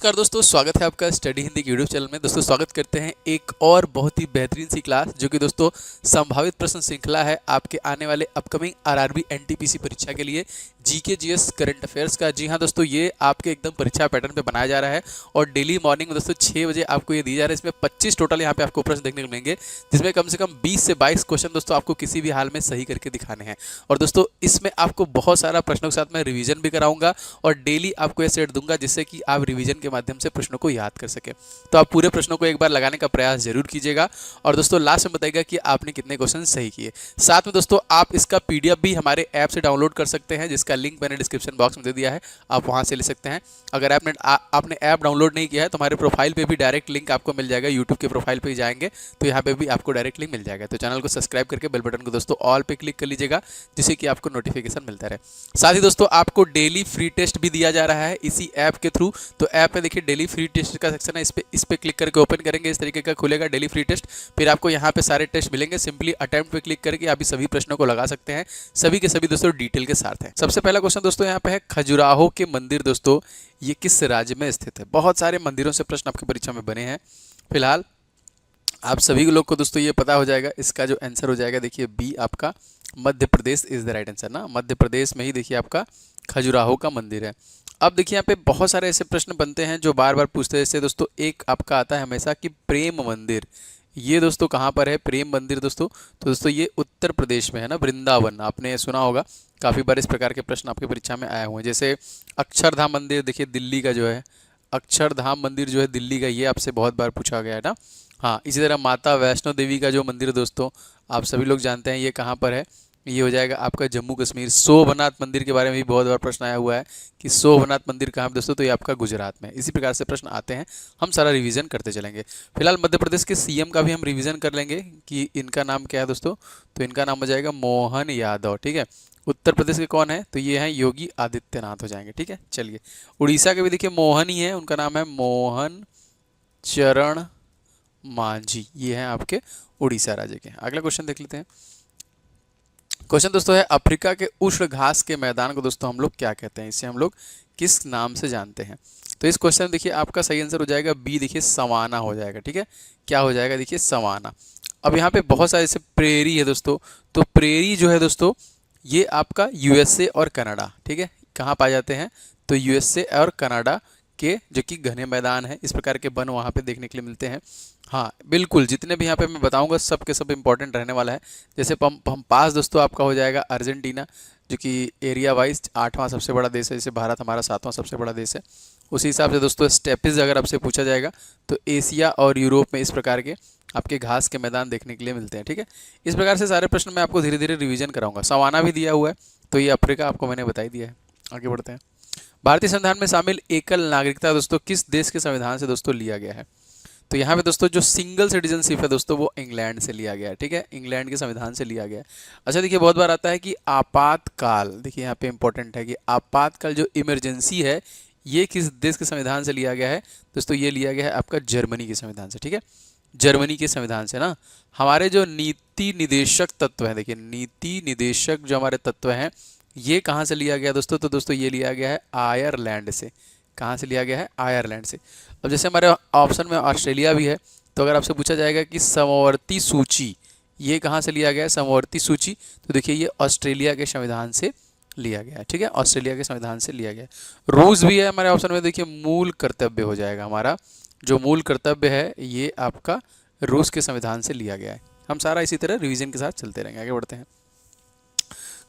नमस्कार दोस्तों, स्वागत है आपका स्टडी हिंदी के यूट्यूब चैनल में। दोस्तों स्वागत करते हैं एक और बहुत ही बेहतरीन सी क्लास जो कि दोस्तों संभावित प्रश्न श्रृंखला है आपके आने वाले अपकमिंग आरआरबी एनटीपीसी परीक्षा के लिए जीके जीएस करंट अफेयर्स का। जी हाँ दोस्तों, ये आपके एकदम परीक्षा पैटर्न पे बनाया जा रहा है और डेली मॉर्निंग में दोस्तों 6 बजे आपको ये दी जा रहा है। इसमें 25 टोटल यहाँ पे आपको प्रश्न देखने को मिलेंगे, जिसमें कम से कम 20 से 22 क्वेश्चन दोस्तों आपको किसी भी हाल में सही करके दिखाने हैं। और दोस्तों इसमें आपको बहुत सारा प्रश्नों के साथ मैं रिवीजन भी कराऊंगा और डेली आपको ये सेट दूंगा जिससे कि आप रिवीजन के माध्यम से प्रश्नों को याद कर सके। तो आप पूरे प्रश्नों को एक बार लगाने का प्रयास जरूर कीजिएगा और दोस्तों लास्ट में बताइएगा कि आपने कितने क्वेश्चन सही किए। साथ में दोस्तों आप इसका पीडीएफ भी हमारे ऐप से डाउनलोड कर सकते हैं, जिसका लिंक मैंने डिस्क्रिप्शन बॉक्स में दे दिया है, आप वहां से ले सकते हैं। अगर आपने ऐप डाउनलोड नहीं किया है तो हमारे प्रोफाइल पे भी डायरेक्ट लिंक आपको मिल जाएगा। यूट्यूब के प्रोफाइल पे जाएंगे तो यहाँ पे भी आपको डायरेक्ट लिंक मिल जाएगा। तो चैनल को सब्सक्राइब करके बेल बटन को दोस्तों ऑल पे क्लिक कर लीजिएगा, जिससे कि आपको नोटिफिकेशन मिलता रहे। साथ ही दोस्तों आपको डेली फ्री टेस्ट भी दिया जा रहा है इसी ऐप के थ्रू। तो ऐप में देखिए डेली फ्री टेस्ट का सेक्शन है, इस पे क्लिक करके ओपन करेंगे, इस तरीके का खुलेगा डेली फ्री टेस्ट। फिर आपको यहाँ पे सारे टेस्ट मिलेंगे, सिंपली अटेम्प्ट पे क्लिक करके आप सभी प्रश्नों को लगा सकते हैं। सभी के सभी दोस्तों डिटेल के साथ हैं। सबसे पहला क्वेश्चन दोस्तों यहाँ पे है, खजुराहो के मंदिर दोस्तों ये किस राज्य में स्थित है? बहुत सारे मंदिरों से प्रश्न आपकी परीक्षा में बने हैं। फिलहाल आप सभी लोग को दोस्तों ये पता हो जाएगा, इसका जो आंसर हो जाएगा देखिए बी आपका Madhya Pradesh is the right answer ना। मध्य प्रदेश में ही देखिए आपका खजुराहो का मंदिर है। अब देखिए यहाँ पे बहुत सारे ऐसे प्रश्न बनते हैं जो बार बार पूछते हैं। जैसे दोस्तों एक आपका आता है हमेशा कि प्रेम मंदिर, ये दोस्तों कहाँ पर है प्रेम मंदिर दोस्तों? तो दोस्तों ये उत्तर प्रदेश में है ना, वृंदावन। आपने सुना होगा, काफ़ी बार इस प्रकार के प्रश्न आपकी परीक्षा में आए हुए हैं। जैसे अक्षरधाम मंदिर देखिए दिल्ली का जो है, अक्षरधाम मंदिर जो है दिल्ली का, ये आपसे बहुत बार पूछा गया है ना। हाँ, इसी तरह माता वैष्णो देवी का जो मंदिर है दोस्तों, आप सभी लोग जानते हैं ये कहाँ पर है, ये हो जाएगा आपका जम्मू कश्मीर। सोमनाथ मंदिर के बारे में भी बहुत बार प्रश्न आया हुआ है कि सोमनाथ मंदिर कहाँ पे दोस्तों? तो ये आपका गुजरात में। इसी प्रकार से प्रश्न आते हैं, हम सारा रिवीजन करते चलेंगे। फिलहाल मध्य प्रदेश के सीएम का भी हम रिवीजन कर लेंगे कि इनका नाम क्या है दोस्तों। तो इनका नाम हो जाएगा मोहन यादव, ठीक है। उत्तर प्रदेश के कौन है? तो ये हैं योगी आदित्यनाथ हो जाएंगे, ठीक है। चलिए, उड़ीसा के भी देखिए मोहन ही है, उनका नाम है मोहन चरण मांझी, ये हैं आपके उड़ीसा राज्य के। अगला क्वेश्चन देख लेते हैं। क्वेश्चन दोस्तों है, अफ्रीका के उष्ण घास के मैदान को दोस्तों हम लोग क्या कहते हैं? इसे हम लोग किस नाम से जानते हैं? तो इस क्वेश्चन में देखिए आपका सही आंसर हो जाएगा बी, देखिए सवाना हो जाएगा, ठीक है। क्या हो जाएगा? देखिए सवाना। अब यहाँ पे बहुत सारे जैसे प्रेरी है दोस्तों, तो प्रेरी जो है दोस्तों ये आपका यूएसए और कनाडा, ठीक है। कहाँ पाए जाते हैं? तो यूएसए और कनाडा के जो कि घने मैदान है, इस प्रकार के वन वहाँ पे देखने के लिए मिलते हैं। हाँ बिल्कुल, जितने भी यहाँ पे मैं बताऊंगा सब के सब इंपॉर्टेंट रहने वाला है। जैसे हम पास दोस्तों आपका हो जाएगा अर्जेंटीना, जो कि एरिया वाइज 8वां सबसे बड़ा देश है। जैसे भारत हमारा 7वां सबसे बड़ा देश है, उसी हिसाब से दोस्तों स्टेपिस अगर आपसे पूछा जाएगा तो एशिया और यूरोप में इस प्रकार के आपके घास के मैदान देखने के लिए मिलते हैं, ठीक है। इस प्रकार से सारे प्रश्न मैं आपको धीरे धीरे रिवीजन कराऊंगा। सवाना भी दिया हुआ है, तो ये अफ्रीका आपको मैंने बता ही दिया है। आगे बढ़ते हैं। भारतीय संविधान में शामिल एकल नागरिकता दोस्तों किस देश के संविधान से दोस्तों लिया गया है? तो यहाँ पे दोस्तों जो सिंगल सिटीजनशिप है दोस्तों वो इंग्लैंड से लिया गया है, ठीक है। इंग्लैंड के संविधान से लिया गया है। अच्छा देखिए, बहुत बार आता है कि आपातकाल, देखिए यहाँ पे इंपॉर्टेंट है कि आपातकाल जो इमरजेंसी है ये किस देश के संविधान से लिया गया है? दोस्तों ये लिया गया है आपका जर्मनी के संविधान से, ठीक है। जर्मनी के संविधान से ना। हमारे जो नीति निदेशक तत्व है, देखिए नीति निदेशक जो हमारे तत्व हैं ये कहाँ से लिया गया दोस्तों? तो दोस्तों ये लिया गया है आयरलैंड से। कहाँ से लिया गया है? आयरलैंड से। अब जैसे हमारे ऑप्शन में ऑस्ट्रेलिया भी है, तो अगर आपसे पूछा जाएगा कि समवर्ती सूची ये कहाँ से लिया गया है? समवर्ती सूची, तो देखिए ये ऑस्ट्रेलिया के संविधान से लिया गया है, ठीक है। ऑस्ट्रेलिया के संविधान से लिया गया है। रूस भी है हमारे ऑप्शन में, देखिए मूल कर्तव्य हो जाएगा हमारा। जो मूल कर्तव्य है ये आपका रूस के संविधान से लिया गया है। हम सारा इसी तरह रिवीजन के साथ चलते रहेंगे। आगे बढ़ते हैं।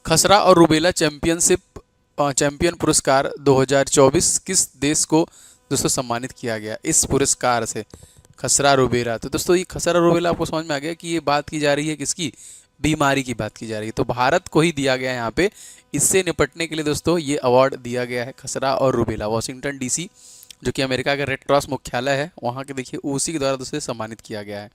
खसरा और रूबेला चैंपियन पुरस्कार 2024 किस देश को दोस्तों सम्मानित किया गया इस पुरस्कार से? खसरा रूबेला, तो दोस्तों ये खसरा रूबेला आपको समझ में आ गया कि ये बात की जा रही है किसकी? बीमारी की बात की जा रही है। तो भारत को ही दिया गया है यहाँ पे, इससे निपटने के लिए दोस्तों ये अवार्ड दिया गया है खसरा और रूबेला। वॉशिंगटन डीसी जो कि अमेरिका का रेड क्रॉस मुख्यालय है, वहाँ के देखिए उसी के द्वारा दोस्तों सम्मानित किया गया है।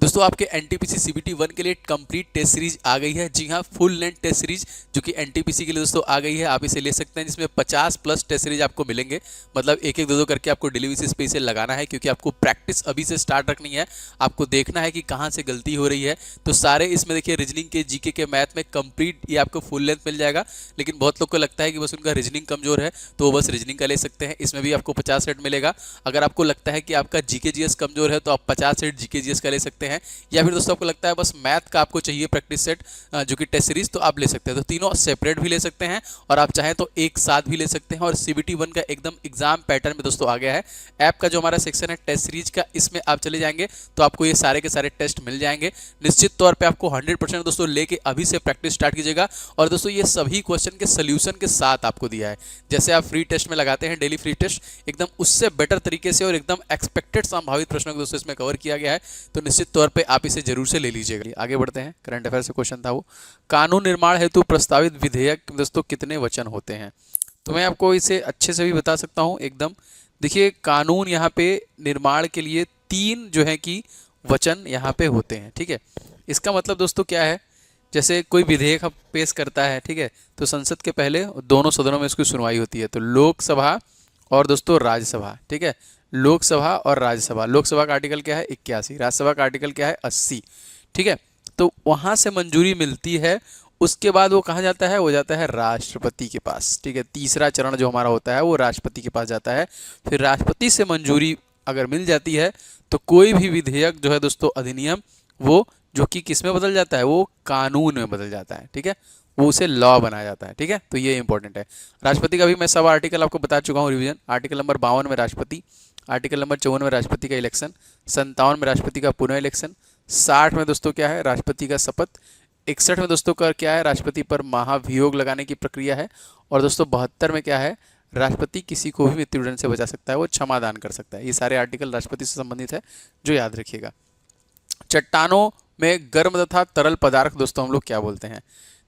दोस्तों आपके एनटीपीसी सीबीटी 1 के लिए कंप्लीट टेस्ट सीरीज आ गई है। जी हाँ, फुल लेंथ टेस्ट सीरीज जो कि एनटीपीसी के लिए दोस्तों आ गई है, आप इसे ले सकते हैं, जिसमें 50 प्लस टेस्ट सीरीज आपको मिलेंगे। मतलब एक एक दो दो करके आपको डेली बेसिस पे इसे लगाना है, क्योंकि आपको प्रैक्टिस अभी से स्टार्ट रखनी है। आपको देखना है कि कहाँ से गलती हो रही है। तो सारे इसमें देखिए रीजनिंग के, जीके के, मैथ में कंप्लीट ये आपको फुल लेंथ मिल जाएगा। लेकिन बहुत लोग को लगता है कि बस उनका रीजनिंग कमजोर है तो वो बस रीजनिंग का ले सकते हैं, इसमें भी आपको 50 सेट मिलेगा। अगर आपको लगता है कि आपका जीके जीएस कमजोर है तो आप 50 सेट जीके जीएस का ले सकते हैं। या फिर दोस्तों आपको लगता है बस मैथ का आपको चाहिए प्रैक्टिस सेट जो कि टेस्ट सीरीज, तो आप ले सकते हैं। तो तीनों सेपरेट भी ले सकते हैं और आप चाहें तो एक साथ भी ले सकते हैं। और सीबीटी 1 का एकदम एग्जाम पैटर्न में दोस्तों आ गया है। ऐप का जो हमारा सेक्शन है टेस्ट सीरीज का, इसमें आप चले जाएंगे तो आपको ये सारे के सारे टेस्ट मिल जाएंगे। निश्चित तौर पे आपको 100% दोस्तों लेके अभी से प्रैक्टिस स्टार्ट कीजिएगा। और दोस्तों ये सभी क्वेश्चन के सोल्यूशन के साथ आपको दिया है। जैसे आप फ्री टेस्ट में लगाते हैं डेली फ्री टेस्ट, एकदम उससे बेटर तरीके से और एकदम एक्सपेक्टेड संभावित प्रश्नों को दोस्तों इसमें कवर किया गया है। तो निश्चित तौर पे आप इसे जरूर से ले लीजिएगा। आगे बढ़ते हैं, करंट अफेयर से क्वेश्चन था वो, कानून निर्माण हेतु प्रस्तावित विधेयक दोस्तों कितने वचन होते हैं? तो मैं आपको इसे अच्छे से भी बता सकता हूं एकदम। देखिए कानून यहाँ पे निर्माण के लिए 3 जो है कि वचन यहाँ पे होते हैं, ठीक है। इसका मतलब दोस्तों क्या है, जैसे कोई विधेयक पेश करता है, ठीक है, तो संसद के पहले दोनों सदनों में इसकी सुनवाई होती है। तो लोकसभा और दोस्तों राज्यसभा, ठीक है, लोकसभा और राज्यसभा। लोकसभा का आर्टिकल क्या है 81, राज्यसभा का आर्टिकल क्या है 80, ठीक है। तो वहाँ से मंजूरी मिलती है, उसके बाद वो कहाँ जाता है, वो जाता है राष्ट्रपति के पास, ठीक है। तीसरा चरण जो हमारा होता है वो राष्ट्रपति के पास जाता है। फिर राष्ट्रपति से मंजूरी अगर मिल जाती है तो कोई भी विधेयक जो है दोस्तों, अधिनियम, वो जो कि किस में बदल जाता है, वो कानून में बदल जाता है, ठीक है, वो उसे लॉ बनाया जाता है, ठीक है। तो ये इंपॉर्टेंट है। राष्ट्रपति का भी मैं सब आर्टिकल आपको बता चुका हूँ रिवीजन। आर्टिकल नंबर 52 में राष्ट्रपति, आर्टिकल नंबर 54 में राष्ट्रपति का इलेक्शन, 57 में राष्ट्रपति का पुनः इलेक्शन, 60 में दोस्तों क्या है, राष्ट्रपति का शपथ, 61 में दोस्तों का क्या है, राष्ट्रपति पर महाभियोग लगाने की प्रक्रिया है। और दोस्तों 72 में क्या है, राष्ट्रपति किसी को भी मृत्युदंड से बचा सकता है, वो क्षमादान कर सकता है। ये सारे आर्टिकल राष्ट्रपति से संबंधित है, जो याद रखिएगा। चट्टानों में गर्म तथा तरल पदार्थ दोस्तों हम लोग क्या बोलते हैं?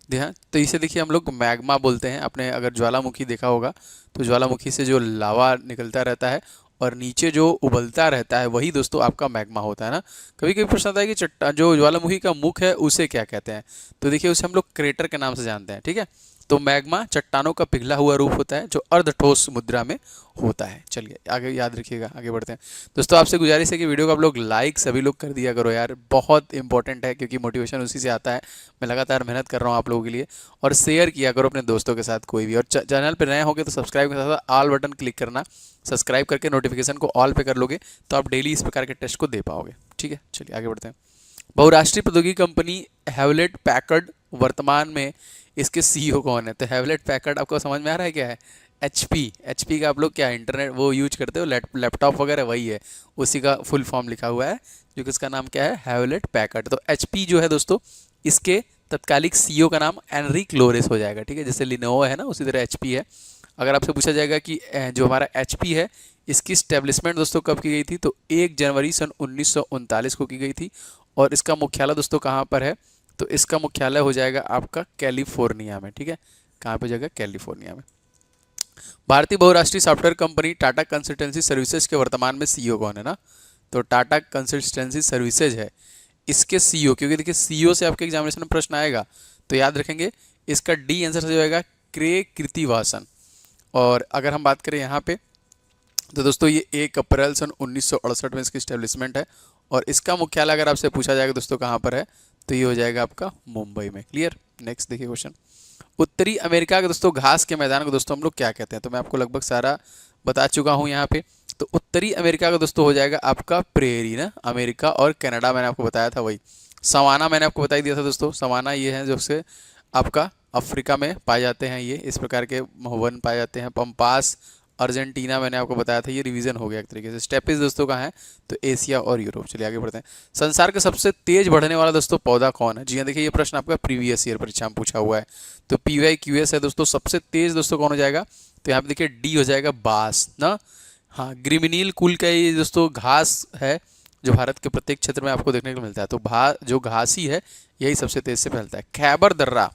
ध्यान, तो इसे देखिए हम लोग मैग्मा बोलते हैं। आपने अगर ज्वालामुखी देखा होगा तो ज्वालामुखी से जो लावा निकलता रहता है और नीचे जो उबलता रहता है वही दोस्तों आपका मैग्मा होता है ना। कभी कभी प्रश्न आता है कि जो ज्वालामुखी का मुख है उसे क्या कहते हैं? तो देखिए उसे हम लोग क्रेटर के नाम से जानते हैं, ठीक है। तो मैग्मा चट्टानों का पिघला हुआ रूप होता है जो अर्धठोस मुद्रा में होता है। चलिए आगे याद रखिएगा, आगे बढ़ते हैं। दोस्तों आपसे गुजारिश है कि वीडियो को आप लोग लाइक सभी लोग कर दिया करो यार, बहुत इंपॉर्टेंट है, क्योंकि मोटिवेशन उसी से आता है। मैं लगातार मेहनत कर रहा हूँ आप लोगों के लिए। और शेयर किया करो अपने दोस्तों के साथ कोई भी। और चैनल पर नए होंगे तो सब्सक्राइब के साथ ऑल बटन क्लिक करना। सब्सक्राइब करके नोटिफिकेशन को ऑल पे कर लोगे तो आप डेली इस प्रकार के टेस्ट को दे पाओगे, ठीक है। चलिए आगे बढ़ते हैं। बहुराष्ट्रीय प्रौद्योगिकी कंपनी हैवलेट पैकर्ड वर्तमान में इसके सीईओ कौन है? तो हैवलेट पैकर्ड आपको समझ में आ रहा है क्या है? एचपी का आप लोग क्या इंटरनेट वो यूज करते हो, लैपटॉप वगैरह, वही है, उसी का फुल फॉर्म लिखा हुआ है, जो कि इसका नाम क्या है, हैवलेट पैकर्ड। तो एचपी जो है दोस्तों, इसके तत्कालिक सीईओ का नाम एनरिक लोरेस हो जाएगा, ठीक है। जैसे लिनोवो है ना, उसी तरह एचपी है। अगर आपसे पूछा जाएगा कि जो हमारा एचपी है इसकी स्टैब्लिशमेंट दोस्तों कब की गई थी, तो 1 जनवरी सन 1939 को की गई थी। और इसका मुख्यालय दोस्तों कहाँ पर है, तो इसका मुख्यालय हो जाएगा आपका कैलिफोर्निया में, ठीक है। कहाँ पे जाएगा, कैलिफोर्निया में। भारतीय बहुराष्ट्रीय software company Tata consultancy services के वर्तमान में सीईओ कौन है ना? तो टाटा कंसल्टेंसी सर्विसेज है इसके सीईओ, क्योंकि देखिए सीईओ से आपके एग्जामिनेशन में प्रश्न आएगा तो याद रखेंगे इसका डी आंसर हो जाएगा क्रे कृतिवासन। और अगर हम बात करें यहाँ पे तो दोस्तों ये 1 अप्रैल सन 1968 में इसकी स्टैब्लिशमेंट है। और इसका मुख्यालय अगर आपसे पूछा जाएगा दोस्तों कहाँ पर है, तो ये हो जाएगा आपका मुंबई में। क्लियर। नेक्स्ट देखिए क्वेश्चन, उत्तरी अमेरिका के दोस्तों घास के मैदान को दोस्तों हम लोग क्या कहते हैं? तो मैं आपको लगभग सारा बता चुका हूँ यहाँ पे। तो उत्तरी अमेरिका का दोस्तों हो जाएगा आपका प्रेरी ना। अमेरिका और कनाडा मैंने आपको बताया था वही। सवाना मैंने आपको बता ही दिया था दोस्तों। सवाना ये है जो से आपका अफ्रीका में पाए जाते हैं, ये इस प्रकार के वन पाए जाते हैं। पंपास अर्जेंटीना मैंने आपको बताया था, ये रिवीजन हो गया एक तरीके से। स्टेपिस दोस्तों कहाँ है, तो एशिया और यूरोप। चलिए आगे बढ़ते हैं। संसार का सबसे तेज बढ़ने वाला दोस्तों पौधा कौन है? जी हाँ, देखिए ये प्रश्न आपका प्रीवियस ईयर परीक्षा में पूछा हुआ है। तो PYQS है दोस्तों, सबसे तेज दोस्तों कौन हो जाएगा? तो यहाँ पे देखिए डी हो जाएगा बांस ना। हाँ, ग्रिमिनील कुल का ये दोस्तों घास है जो भारत के प्रत्येक क्षेत्र में आपको देखने को मिलता है। तो जो घासी है यही सबसे तेज से फैलता है। खैबर दर्रा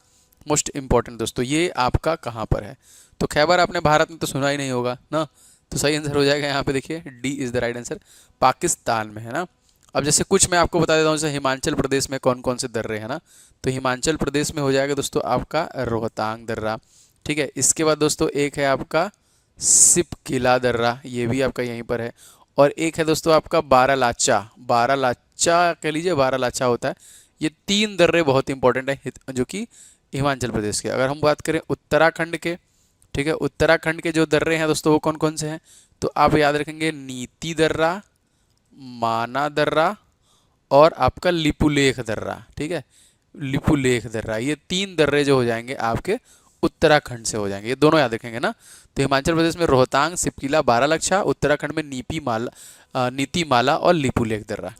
मोस्ट इंपॉर्टेंट दोस्तों, ये आपका कहाँ पर है? तो खैबर आपने भारत में तो सुना ही नहीं होगा ना। तो सही आंसर हो जाएगा यहाँ पे देखिए D is the right answer, Pakistan में है ना। अब जैसे कुछ मैं आपको बता देता हूँ, जैसे हिमाचल प्रदेश में कौन कौन से दर्रे हैं ना, तो हिमाचल प्रदेश में हो जाएगा दोस्तों आपका रोहतांग दर्रा। ठीक है, इसके बाद दोस्तों एक है आपका सिपकिला दर्रा, ये भी आपका यहीं पर है। और एक है दोस्तों आपका बारालाचा, बारालाचा कह लीजिए, बारालाचा होता है। ये 3 दर्रे बहुत इंपॉर्टेंट है जो कि हिमाचल प्रदेश के। अगर हम बात करें उत्तराखंड के, ठीक है, उत्तराखंड के जो दर्रे हैं दोस्तों वो कौन कौन से हैं, तो आप याद रखेंगे नीति दर्रा, माना दर्रा और आपका लिपुलेख दर्रा। ठीक है, लिपुलेख दर्रा, ये 3 दर्रे जो हो जाएंगे आपके उत्तराखंड से हो जाएंगे, ये दोनों याद रखेंगे ना। तो हिमाचल प्रदेश में रोहतांग, सिपकिला, बारालाचा, उत्तराखंड में नीति माला और लिपुलेख दर्रा।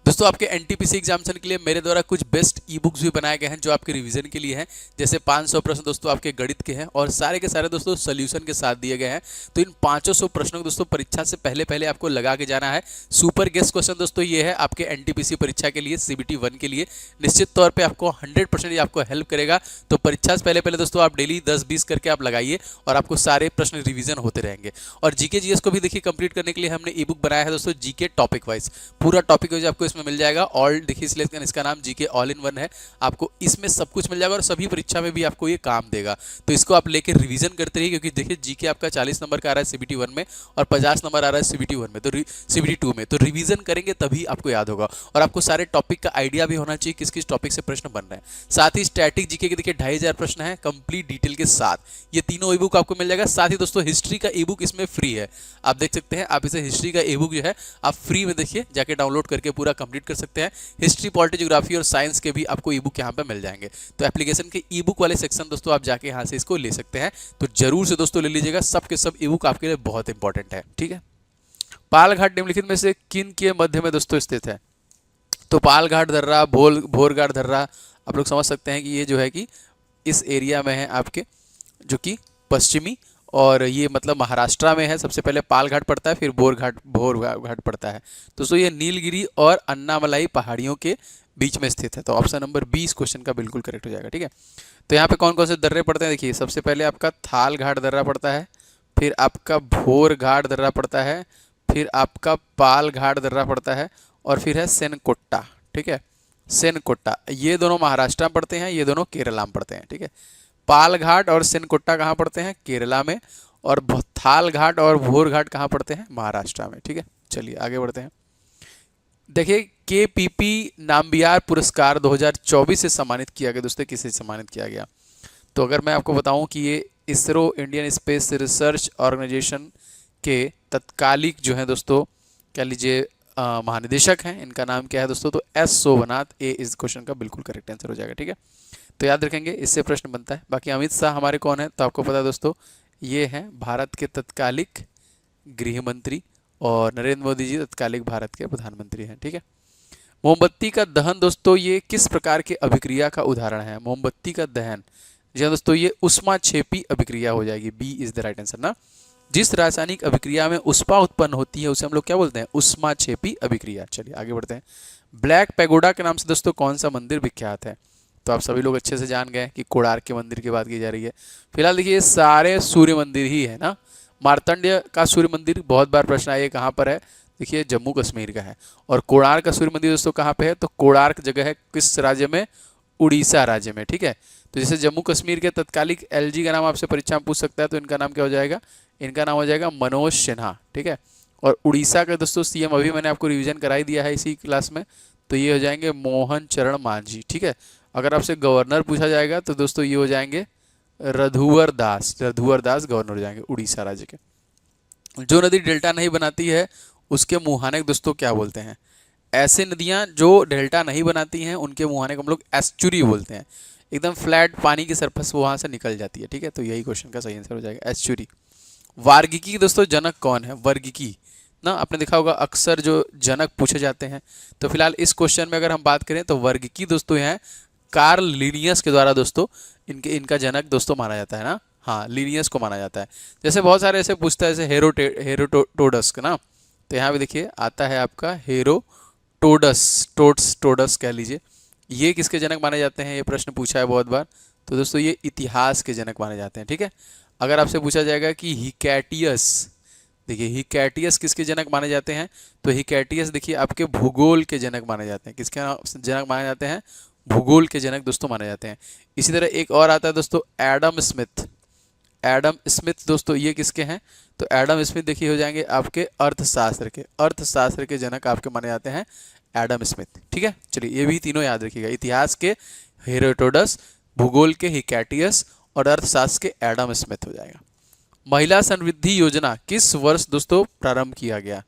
दोस्तों आपके एनटीपीसी एग्जामिनेशन के लिए मेरे द्वारा कुछ बेस्ट ई बुक्स भी बनाए गए हैं जो आपके रिवीजन के लिए हैं। जैसे 500 प्रश्न दोस्तों आपके गणित के हैं और सारे के सारे दोस्तों सोल्यूशन के साथ दिए गए हैं। तो इन 500 प्रश्नों को दोस्तों परीक्षा से पहले पहले आपको लगा के जाना है। सुपर गेस्ट क्वेश्चन दोस्तों ये है आपके एनटीपीसी परीक्षा के लिए, सीबीटी 1 के लिए निश्चित तौर पर आपको 100% ये आपको हेल्प करेगा। तो परीक्षा से पहले पहले दोस्तों आप डेली 10-20 करके आप लगाइए और आपको सारे प्रश्न रिवीजन होते रहेंगे। और जीके जीएस को भी देखिए कंप्लीट करने के लिए हमने ई बुक बनाया है दोस्तों, जीके टॉपिक वाइज, पूरा टॉपिक वाइज आपको इसमें मिल जाएगा। ऑल देखिए इसलिए इसका नाम जीके ऑल इन वन है, आपको इसमें सब कुछ मिल जाएगा और सभी परीक्षा में भी आपको ये काम देगा। तो इसको आप लेकर रिवीजन करते रहिए, क्योंकि देखिए जीके आपका 40 नंबर का आ रहा है सीबीटी 1 में और 50 नंबर आ रहा है सीबीटी 1 में, तो सीबीटी 2 में। तो रिवीजन करेंगे तभी आपको याद होगा और आपको सारे टॉपिक का आइडिया भी होना चाहिए किस किस टॉपिक से प्रश्न बन रहे हैं। साथ ही स्टैटिक जीके के देखिए 2500 प्रश्न है कंप्लीट डिटेल के साथ, ये तीनों ई बुक आपको मिल जाएगा। साथ ही दोस्तों हिस्ट्री का ई बुक इसमें फ्री है, आप देख सकते हैं। आप इसे हिस्ट्री का ई बुक जो है आप फ्री में देखिए जाके डाउनलोड करके पूरा कंप्लीट कर सकते हैं। हिस्ट्री, पॉलिटी, ज्योग्राफी और साइंस के भी आपको ई बुक यहाँ पे मिल जाएंगे। तो एप्लीकेशन के ई बुक वाले सेक्शन दोस्तों आप जाके यहाँ से इसको ले सकते हैं, तो जरूर से दोस्तों ले लीजिएगा, सब के सब ई बुक आपके लिए बहुत इंपॉर्टेंट है। ठीक है, पालघाट निम्नलिखित में से किन के मध्य में दोस्तों स्थित है, तो पालघाट दर्रा, भोरघाट दर्रा, आप लोग समझ सकते हैं कि ये जो है कि इस एरिया में है आपके, जो कि पश्चिमी, और ये मतलब महाराष्ट्र में है। सबसे पहले पालघाट पड़ता है, फिर भोरघाट पड़ता है। दोस्तों ये नीलगिरी और अन्नामलाई पहाड़ियों के बीच में स्थित है। तो ऑप्शन नंबर 20 क्वेश्चन का बिल्कुल करेक्ट हो जाएगा। ठीक है, तो यहाँ पे कौन कौन से दर्रे पड़ते हैं देखिए, सबसे पहले आपका थाल घाट दर्रा पड़ता है, फिर आपका भोर घाट दर्रा पड़ता है, फिर आपका पाल घाट दर्रा पड़ता है, और फिर है सेनकोट्टा। ठीक है, सेनकोट्टा, ये दोनों महाराष्ट्र में पड़ते हैं, ये दोनों केरला में पड़ते हैं। ठीक है, पाल घाट और सेनकोट्टा कहाँ पड़ते हैं, केरला में, और थाल घाट और भोर घाट कहाँ पड़ते हैं, महाराष्ट्र में। ठीक है, चलिए आगे बढ़ते हैं। देखिए केपीपी नाम्बियार पुरस्कार 2024 से सम्मानित किया गया दोस्तों, किसे सम्मानित किया गया, तो अगर मैं आपको बताऊं कि ये ISRO, Indian space research organisation के तत्कालिक जो है दोस्तों, कह लीजिए महानिदेशक हैं, इनका नाम क्या है दोस्तों, तो एस सोमनाथ। ए इस क्वेश्चन का बिल्कुल करेक्ट आंसर हो जाएगा। ठीक है, तो याद रखेंगे, इससे प्रश्न बनता है। बाकी अमित शाह हमारे कौन है, तो आपको पता है दोस्तों, ये हैं भारत के तत्कालिक गृह मंत्री, और नरेंद्र मोदी जी तत्कालिक भारत के प्रधानमंत्री हैं। ठीक है, मोमबत्ती का दहन दोस्तों ये किस प्रकार के अभिक्रिया का उदाहरण है, मोमबत्ती का दहन, जी हाँ दोस्तों, ये उष्माक्षेपी अभिक्रिया हो जाएगी, B is the right answer ना। जिस रासायनिक अभिक्रिया में उष्मा उत्पन्न होती है उसे हम लोग क्या बोलते हैं, उष्माक्षेपी अभिक्रिया। चलिए आगे बढ़ते हैं। ब्लैक पैगोडा के नाम से दोस्तों कौन सा मंदिर विख्यात है, तो आप सभी लोग अच्छे से जान गए कि कोणार्क के मंदिर की बात की जा रही है। फिलहाल देखिए ये सारे सूर्य मंदिर ही है ना। मार्तंड्य का सूर्य मंदिर बहुत बार प्रश्न आया, कहाँ पर है, देखिए जम्मू कश्मीर का है। और कोणार्क का सूर्य मंदिर दोस्तों कहाँ पे है, तो कोणार्क जगह है किस राज्य में, उड़ीसा राज्य में। ठीक है, तो जैसे जम्मू कश्मीर के तत्कालिक एलजी का नाम आपसे परीक्षा में पूछ सकता है, तो इनका नाम क्या हो जाएगा, इनका नाम हो जाएगा मनोज सिन्हा। ठीक है, और उड़ीसा का दोस्तों सीएम अभी मैंने आपको रिवीजन कराई दिया है इसी क्लास में, तो ये हो जाएंगे मोहन चरण मांझी। ठीक है, अगर आपसे गवर्नर पूछा जाएगा तो दोस्तों ये हो जाएंगे रघुवर दास, गवर्नर हो जाएंगे उड़ीसा राज्य के। जो नदी डेल्टा नहीं बनाती है उसके मुहाने दोस्तों क्या बोलते हैं, ऐसे नदियां जो डेल्टा नहीं बनाती हैं उनके मुहाने को हम लोग एस्चुरी बोलते हैं, एकदम फ्लैट पानी की सरफेस वहां से निकल जाती है। ठीक है, तो यही क्वेश्चन का सही आंसर हो जाएगा, एस्चुरी। वार्गिकी दोस्तों जनक कौन है, वर्गिकी ना, आपने देखा होगा अक्सर जो जनक पूछे जाते हैं। तो फिलहाल इस क्वेश्चन में अगर हम बात करें तो वर्गिकी दोस्तों हैं कार्ल लिनियस के द्वारा दोस्तों इनका जनक दोस्तों माना जाता है ना, हाँ लिनियस को माना जाता है। जैसे बहुत सारे ऐसे पूछता है, जैसे हेरोटोडस का ना, तो यहाँ पे देखिए आता है आपका टोडस कह लीजिए, ये किसके जनक माने जाते हैं, ये प्रश्न पूछा है बहुत बार, तो दोस्तों ये इतिहास के जनक माने जाते हैं। ठीक है, अगर आपसे पूछा जाएगा कि हिकैटियस देखिए हिकैटियस किसके जनक माने जाते हैं, तो हिकैटियस देखिए आपके भूगोल के जनक माने जाते हैं। किसके जनक माने जाते हैं, भूगोल के जनक दोस्तों माने जाते हैं। इसी तरह एक और आता है दोस्तों एडम स्मिथ। एडम स्मिथ दोस्तों ये किसके हैं, तो एडम स्मिथ देखिए हो जाएंगे आपके अर्थशास्त्र के जनक आपके माने जाते हैं एडम स्मिथ। ठीक है, चलिए ये भी तीनों याद रखिएगा, इतिहास के हेरोडोटस, भूगोल के हिकैटियस और अर्थशास्त्र के एडम स्मिथ हो जाएगा। महिला समृद्धि योजना किस वर्ष दोस्तों प्रारंभ किया गया,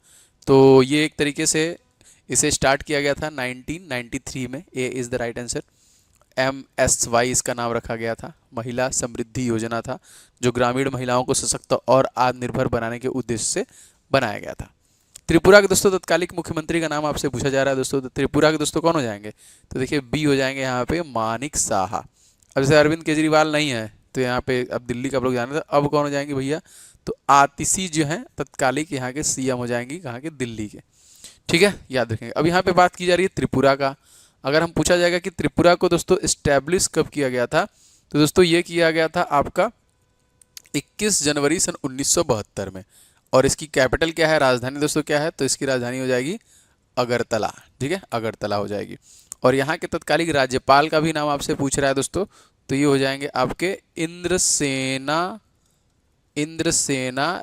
तो ये एक तरीके से इसे स्टार्ट किया गया था 1993 में। A is the right answer. MSY इसका नाम रखा गया था, महिला समृद्धि योजना था, जो ग्रामीण महिलाओं को सशक्त और आत्मनिर्भर बनाने के उद्देश्य से बनाया गया था। त्रिपुरा के दोस्तों तत्कालिक मुख्यमंत्री का नाम आपसे पूछा जा रहा है दोस्तों, तो त्रिपुरा के दोस्तों कौन हो जाएंगे, तो देखिए बी हो जाएंगे यहाँ पे मानिक साहा। अब जैसे अरविंद केजरीवाल नहीं है तो यहाँ पे अब दिल्ली का आप लोग जाने थे, अब कौन हो जाएंगे भैया, तो आतिशी जो है तत्कालिक यहाँ के CM हो जाएंगी, कहाँ के, दिल्ली के। ठीक है, याद रखेंगे। अब यहाँ पे बात की जा रही है त्रिपुरा का। अगर हम पूछा जाएगा कि त्रिपुरा को दोस्तों इस्टेब्लिश कब किया गया था, तो दोस्तों ये किया गया था आपका 21 जनवरी सन 1972 में। और इसकी कैपिटल क्या है, राजधानी दोस्तों क्या है, तो इसकी राजधानी हो जाएगी अगरतला। ठीक है, अगरतला हो जाएगी। और यहाँ के तत्कालिक राज्यपाल का भी नाम आपसे पूछ रहा है दोस्तों, तो ये हो जाएंगे आपके इंद्रसेना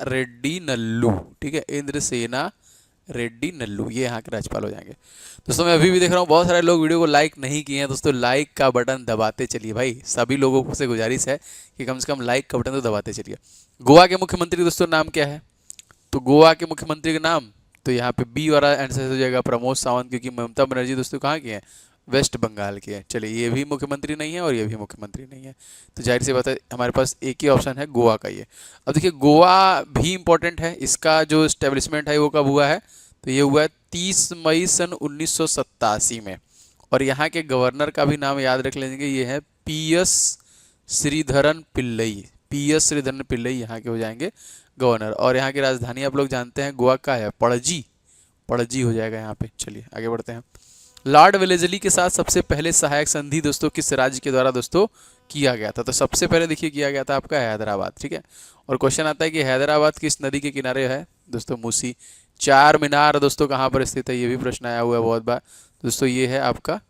रेड्डी नल्लू। ठीक है, इंद्रसेना रेड्डी नल्लू ये यहाँ के राज्यपाल हो जाएंगे। दोस्तों मैं अभी भी देख रहा हूँ बहुत सारे लोग वीडियो को लाइक नहीं किए हैं दोस्तों, लाइक का बटन दबाते चलिए भाई, सभी लोगों से गुजारिश है कि कम से कम लाइक का बटन तो दबाते चलिए। गोवा के मुख्यमंत्री दोस्तों नाम क्या है, तो गोवा के मुख्यमंत्री का नाम, तो यहाँ पे बी वाला आंसर हो जाएगा प्रमोद सावंत, क्योंकि ममता बनर्जी दोस्तों कहाँ की है, वेस्ट बंगाल की है। चलिए ये भी मुख्यमंत्री नहीं है और ये भी मुख्यमंत्री नहीं है, तो जाहिर सी बात है हमारे पास एक ही ऑप्शन है गोवा का ये। अब देखिए गोवा भी इंपॉर्टेंट है, इसका जो इस्टेब्लिशमेंट है वो कब हुआ है, तो ये हुआ है 30 मई सन 1987 में। और यहाँ के गवर्नर का भी नाम याद रख लेंगे, ये है PS श्रीधरन पिल्लई। PS श्रीधरन पिल्लई यहाँ के हो जाएंगे गवर्नर। और यहाँ की राजधानी आप लोग जानते हैं गोवा का है पणजी, पणजी हो जाएगा यहाँ पे। चलिए आगे बढ़ते हैं। लॉर्ड वेलेस्ली के साथ सबसे पहले सहायक संधि दोस्तों किस राज्य के द्वारा दोस्तों किया गया था, तो सबसे पहले देखिए किया गया था आपका हैदराबाद। ठीक है, और क्वेश्चन आता है कि हैदराबाद किस नदी के किनारे है, दोस्तों मूसी। चार मीनार दोस्तों कहाँ पर स्थित है, ये भी प्रश्न आया हुआ है बहुत बार दोस्तों, ये है आपका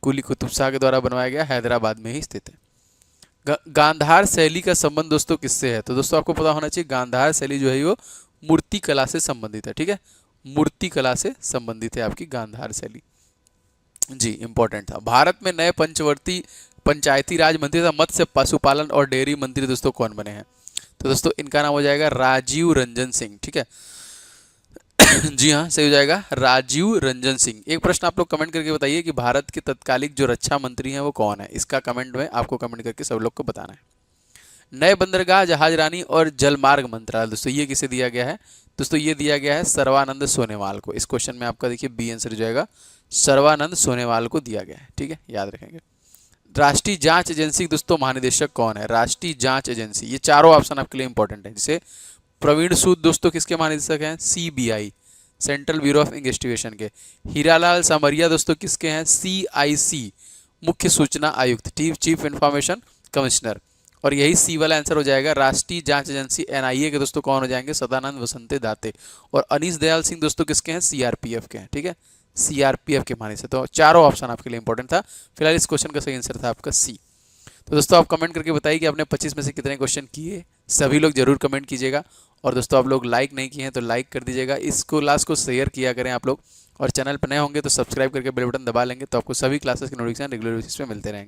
कुली कुतुब शाह के द्वारा बनवाया गया, हैदराबाद में ही स्थित है। गांधार शैली का संबंध दोस्तों किससे है, तो दोस्तों आपको पता होना चाहिए गांधार शैली जो है वो मूर्ति कला से संबंधित है। ठीक है, मूर्ति कला से संबंधित है आपकी गांधार शैली जी, इंपॉर्टेंट था। भारत में नए पंचवर्ती पंचायती राज मंत्री तथा मत्स्य पशुपालन और डेयरी मंत्री दोस्तों कौन बने हैं, तो दोस्तों इनका नाम हो जाएगा राजीव रंजन सिंह। ठीक है जी हाँ, सही हो जाएगा राजीव रंजन सिंह। एक प्रश्न आप लोग कमेंट करके बताइए कि भारत के तत्कालिक जो रक्षा मंत्री हैं वो कौन है, इसका कमेंट में आपको कमेंट करके सब लोग को बताना है। नए बंदरगाह, जहाजरानी और जलमार्ग मंत्रालय दोस्तों ये किसे दिया गया है, दोस्तों ये दिया गया है सर्बानंद सोनोवाल को। इस क्वेश्चन में आपका देखिए बी आंसर हो जाएगा, सर्बानंद सोनोवाल को दिया गया है। ठीक है, याद रखेंगे। राष्ट्रीय जांच एजेंसी दोस्तों महानिदेशक कौन है, राष्ट्रीय जांच एजेंसी, ये चारों ऑप्शन आपके लिए इंपॉर्टेंट है। जैसे प्रवीण सूद दोस्तों किसके महानिदेशक हैं, CBI central bureau of investigation के। हीरालाल सामरिया दोस्तों किसके हैं, CIC मुख्य सूचना आयुक्त, चीफ इंफॉर्मेशन कमिश्नर। और यही सी वाला आंसर हो जाएगा, राष्ट्रीय जांच एजेंसी NIA के दोस्तों कौन हो जाएंगे, सदानंद वसंते दाते। और अनीश दयाल सिंह दोस्तों किसके हैं, CRPF के हैं। ठीक है, CRPF के माने से, तो चारों ऑप्शन आपके लिए इंपॉर्टेंट था। फिलहाल इस क्वेश्चन का सही आंसर था आपका C। तो दोस्तों आप कमेंट करके बताइए कि आपने 25 में से कितने क्वेश्चन किए, सभी लोग जरूर कमेंट कीजिएगा। और दोस्तों आप लोग लाइक नहीं किए हैं तो लाइक कर दीजिएगा, इस क्लास को शेयर किया करें आप लोग। और चैनल पर नए होंगे तो सब्सक्राइब करके बेल बटन दबा लेंगे, तो आपको सभी क्लासेस के नोटिफिकेशन रेगुलर बेसिस पे मिलते रहेंगे।